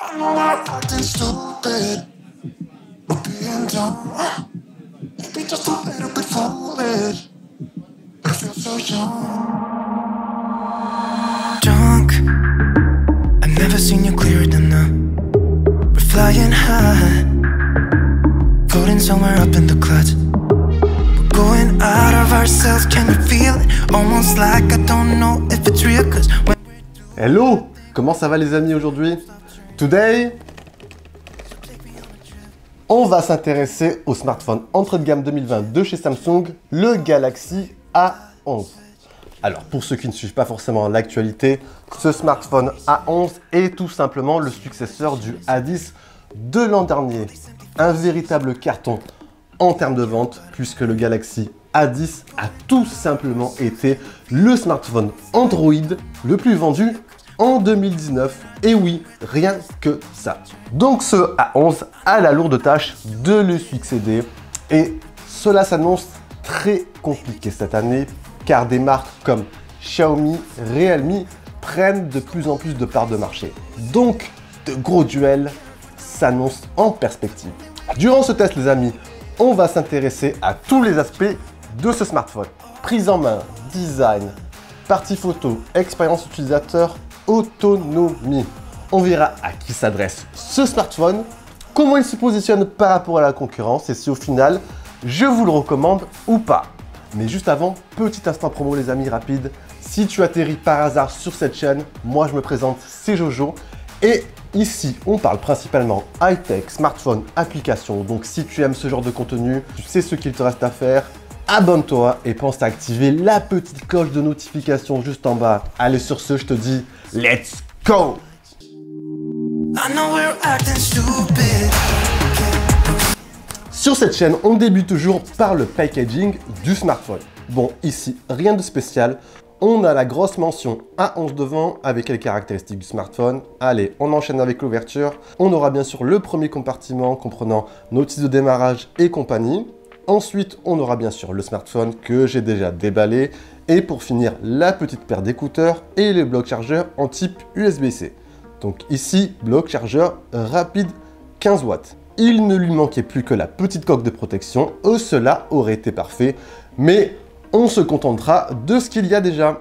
I'm not acting stupid, but being dumb. Maybe just a little bit foolish, but I feel so young. Drunk, I've never seen you clearer than now. We're flying high, floating somewhere up in the clouds. We're going out of ourselves, can you feel it? Almost like I don't know if it's real, cause when... Hello, comment ça va les amis aujourd'hui? Today, on va s'intéresser au smartphone entrée de gamme 2020 de chez Samsung, le Galaxy A11. Alors, pour ceux qui ne suivent pas forcément l'actualité, ce smartphone A11 est tout simplement le successeur du A10 de l'an dernier. Un véritable carton en termes de vente, puisque le Galaxy A10 a tout simplement été le smartphone Android le plus vendu en 2019. Et oui, rien que ça. Donc ce A11 a la lourde tâche de lui succéder et cela s'annonce très compliqué cette année car des marques comme Xiaomi, Realme prennent de plus en plus de parts de marché. Donc de gros duels s'annoncent en perspective. Durant ce test les amis, on va s'intéresser à tous les aspects de ce smartphone. Prise en main, design, partie photo, expérience utilisateur, autonomie. On verra à qui s'adresse ce smartphone, comment il se positionne par rapport à la concurrence et si au final, je vous le recommande ou pas. Mais juste avant, petit instant promo les amis rapide. Si tu atterris par hasard sur cette chaîne, moi je me présente, c'est Jojo. Et ici, on parle principalement high-tech, smartphone, applications. Donc si tu aimes ce genre de contenu, tu sais ce qu'il te reste à faire. Abonne-toi et pense à activer la petite cloche de notification juste en bas. Allez, sur ce, je te dis, let's go! Sur cette chaîne, on débute toujours par le packaging du smartphone. Bon, ici, rien de spécial. On a la grosse mention A11 devant avec les caractéristiques du smartphone. Allez, on enchaîne avec l'ouverture. On aura bien sûr le premier compartiment comprenant notice de démarrage et compagnie. Ensuite, on aura bien sûr le smartphone que j'ai déjà déballé. Et pour finir, la petite paire d'écouteurs et les blocs chargeurs en type USB-C. Donc ici, bloc chargeur rapide 15 watts. Il ne lui manquait plus que la petite coque de protection. Cela aurait été parfait. Mais on se contentera de ce qu'il y a déjà.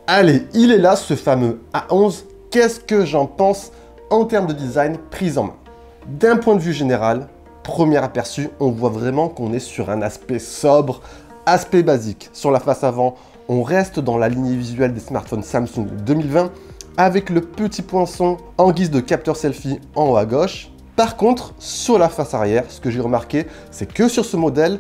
Allez, il est là ce fameux A11. Qu'est-ce que j'en pense en termes de design prise en main? D'un point de vue général, premier aperçu, on voit vraiment qu'on est sur un aspect sobre, aspect basique. Sur la face avant, on reste dans la lignée visuelle des smartphones Samsung 2020 avec le petit poinçon en guise de capteur selfie en haut à gauche. Par contre, sur la face arrière, ce que j'ai remarqué, c'est que sur ce modèle,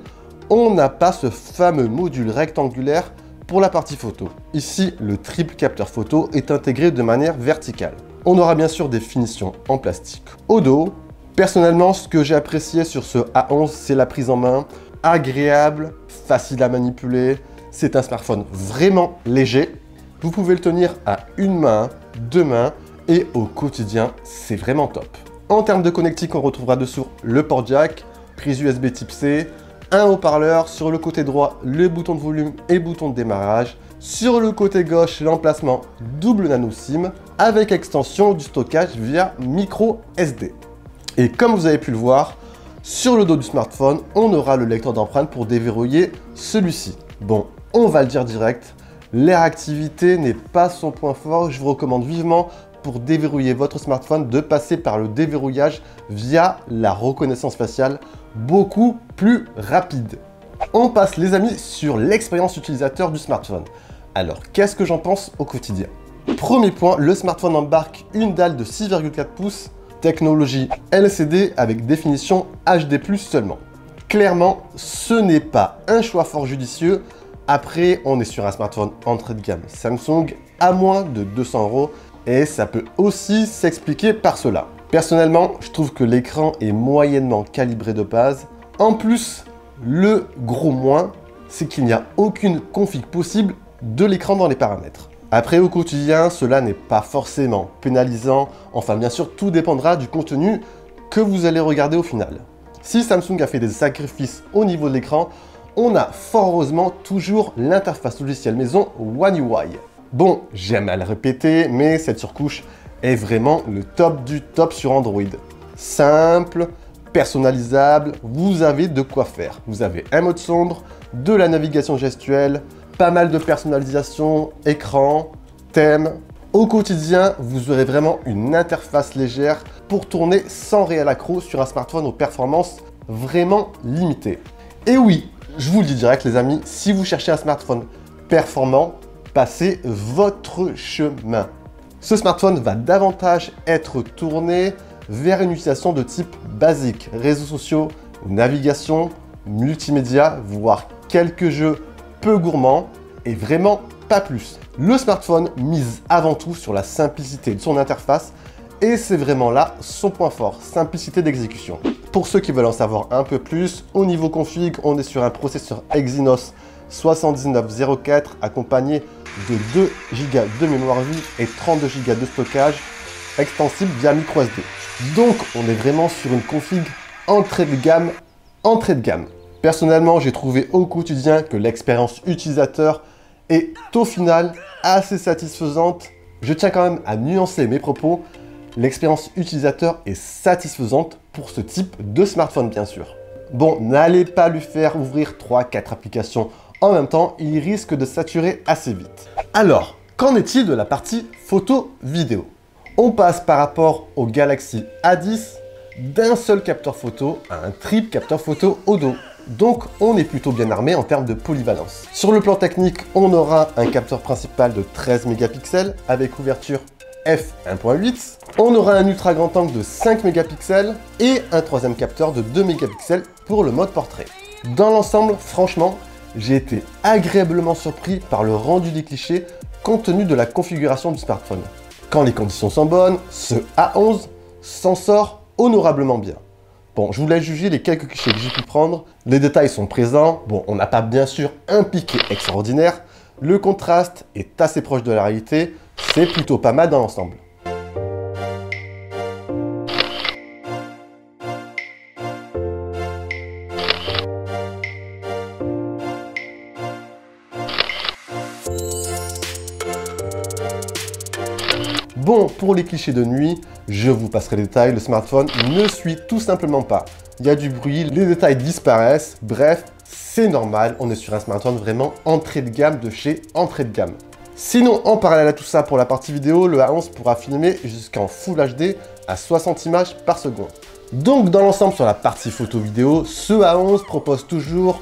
on n'a pas ce fameux module rectangulaire pour la partie photo. Ici, le triple capteur photo est intégré de manière verticale. On aura bien sûr des finitions en plastique au dos. Personnellement, ce que j'ai apprécié sur ce A11, c'est la prise en main agréable, facile à manipuler. C'est un smartphone vraiment léger. Vous pouvez le tenir à une main, deux mains et au quotidien, c'est vraiment top. En termes de connectique, on retrouvera dessous le port jack, prise USB type C, un haut-parleur, sur le côté droit, le bouton de volume et bouton de démarrage. Sur le côté gauche, l'emplacement double nano SIM avec extension du stockage via micro SD. Et comme vous avez pu le voir, sur le dos du smartphone, on aura le lecteur d'empreintes pour déverrouiller celui-ci. Bon, on va le dire direct, la réactivité n'est pas son point fort. Je vous recommande vivement pour déverrouiller votre smartphone de passer par le déverrouillage via la reconnaissance faciale, beaucoup plus rapide. On passe les amis sur l'expérience utilisateur du smartphone. Alors, qu'est-ce que j'en pense au quotidien? Premier point, le smartphone embarque une dalle de 6,4 pouces, technologie LCD avec définition HD+ seulement. Clairement, ce n'est pas un choix fort judicieux. Après, on est sur un smartphone entrée de gamme Samsung à moins de 200 € et ça peut aussi s'expliquer par cela. Personnellement, je trouve que l'écran est moyennement calibré de base. En plus, le gros moins, c'est qu'il n'y a aucune config possible de l'écran dans les paramètres. Après, au quotidien, cela n'est pas forcément pénalisant. Enfin, bien sûr, tout dépendra du contenu que vous allez regarder au final. Si Samsung a fait des sacrifices au niveau de l'écran, on a fort heureusement toujours l'interface logicielle maison One UI. Bon, j'aime à le répéter, mais cette surcouche est vraiment le top du top sur Android. Simple, personnalisable, vous avez de quoi faire. Vous avez un mode sombre, de la navigation gestuelle, pas mal de personnalisation, écran, thème. Au quotidien, vous aurez vraiment une interface légère pour tourner sans réel accro sur un smartphone aux performances vraiment limitées. Et oui, je vous le dis direct les amis, si vous cherchez un smartphone performant, passez votre chemin. Ce smartphone va davantage être tourné vers une utilisation de type basique, réseaux sociaux, navigation, multimédia, voire quelques jeux peu gourmands et vraiment pas plus. Le smartphone mise avant tout sur la simplicité de son interface et c'est vraiment là son point fort, simplicité d'exécution. Pour ceux qui veulent en savoir un peu plus, au niveau config, on est sur un processeur Exynos 7904 accompagné de 2 Go de mémoire vive et 32 Go de stockage extensible via microSD. Donc on est vraiment sur une config entrée de gamme. Personnellement, j'ai trouvé au quotidien que l'expérience utilisateur est au final assez satisfaisante. Je tiens quand même à nuancer mes propos. L'expérience utilisateur est satisfaisante pour ce type de smartphone bien sûr. Bon, n'allez pas lui faire ouvrir 3-4 applications en même temps, il risque de saturer assez vite. Alors, qu'en est-il de la partie photo-vidéo? On passe par rapport au Galaxy A10 d'un seul capteur photo à un triple capteur photo au dos. Donc on est plutôt bien armé en termes de polyvalence. Sur le plan technique, on aura un capteur principal de 13 mégapixels avec ouverture f1.8. On aura un ultra grand angle de 5 mégapixels et un troisième capteur de 2 mégapixels pour le mode portrait. Dans l'ensemble, franchement, j'ai été agréablement surpris par le rendu des clichés compte tenu de la configuration du smartphone. Quand les conditions sont bonnes, ce A11 s'en sort honorablement bien. Bon, je vous laisse juger les quelques clichés que j'ai pu prendre. Les détails sont présents. Bon, on n'a pas bien sûr un piqué extraordinaire. Le contraste est assez proche de la réalité. C'est plutôt pas mal dans l'ensemble. Bon, pour les clichés de nuit, je vous passerai les détails, le smartphone ne suit tout simplement pas. Il y a du bruit, les détails disparaissent, bref, c'est normal, on est sur un smartphone vraiment entrée de gamme de chez entrée de gamme. Sinon, en parallèle à tout ça, pour la partie vidéo, le A11 pourra filmer jusqu'en Full HD à 60 images par seconde. Donc, dans l'ensemble, sur la partie photo-vidéo, ce A11 propose toujours,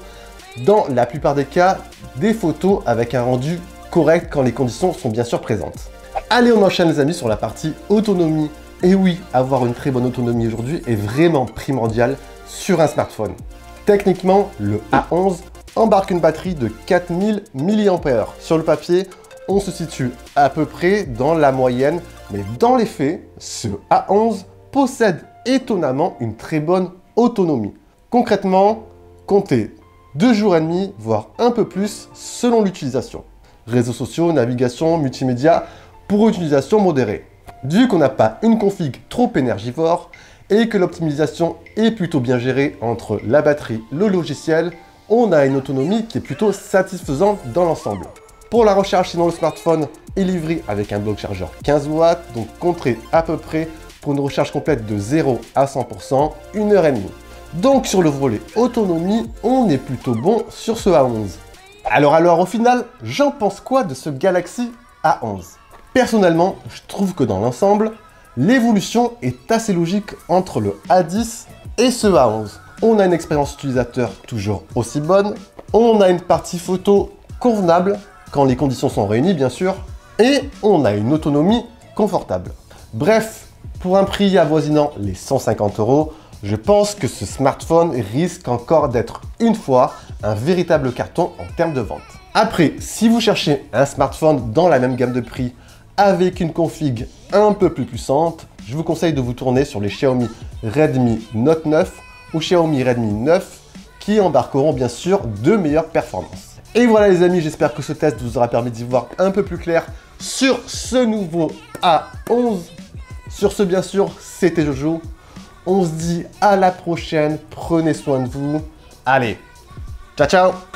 dans la plupart des cas, des photos avec un rendu correct quand les conditions sont bien sûr présentes. Allez, on enchaîne les amis sur la partie autonomie. Et oui, avoir une très bonne autonomie aujourd'hui est vraiment primordial sur un smartphone. Techniquement, le A11 embarque une batterie de 4000 mAh. Sur le papier, on se situe à peu près dans la moyenne, mais dans les faits, ce A11 possède étonnamment une très bonne autonomie. Concrètement, comptez 2 jours et demi, voire un peu plus selon l'utilisation. Réseaux sociaux, navigation, multimédia, pour utilisation modérée. Vu qu'on n'a pas une config trop énergivore et que l'optimisation est plutôt bien gérée entre la batterie et le logiciel, on a une autonomie qui est plutôt satisfaisante dans l'ensemble. Pour la recharge, sinon le smartphone est livré avec un bloc chargeur 15 watts, donc comptez à peu près pour une recharge complète de 0 à 100%, 1h30. Donc sur le volet autonomie, on est plutôt bon sur ce A11. Alors au final, j'en pense quoi de ce Galaxy A11? Personnellement, je trouve que dans l'ensemble, l'évolution est assez logique entre le A10 et ce A11. On a une expérience utilisateur toujours aussi bonne, on a une partie photo convenable, quand les conditions sont réunies bien sûr, et on a une autonomie confortable. Bref, pour un prix avoisinant les 150 €, je pense que ce smartphone risque encore d'être une fois un véritable carton en termes de vente. Après, si vous cherchez un smartphone dans la même gamme de prix, avec une config un peu plus puissante, je vous conseille de vous tourner sur les Xiaomi Redmi Note 9 ou Xiaomi Redmi 9 qui embarqueront bien sûr de meilleures performances. Et voilà les amis, j'espère que ce test vous aura permis d'y voir un peu plus clair sur ce nouveau A11. Sur ce bien sûr, c'était Jojo. On se dit à la prochaine, prenez soin de vous. Allez, ciao ciao!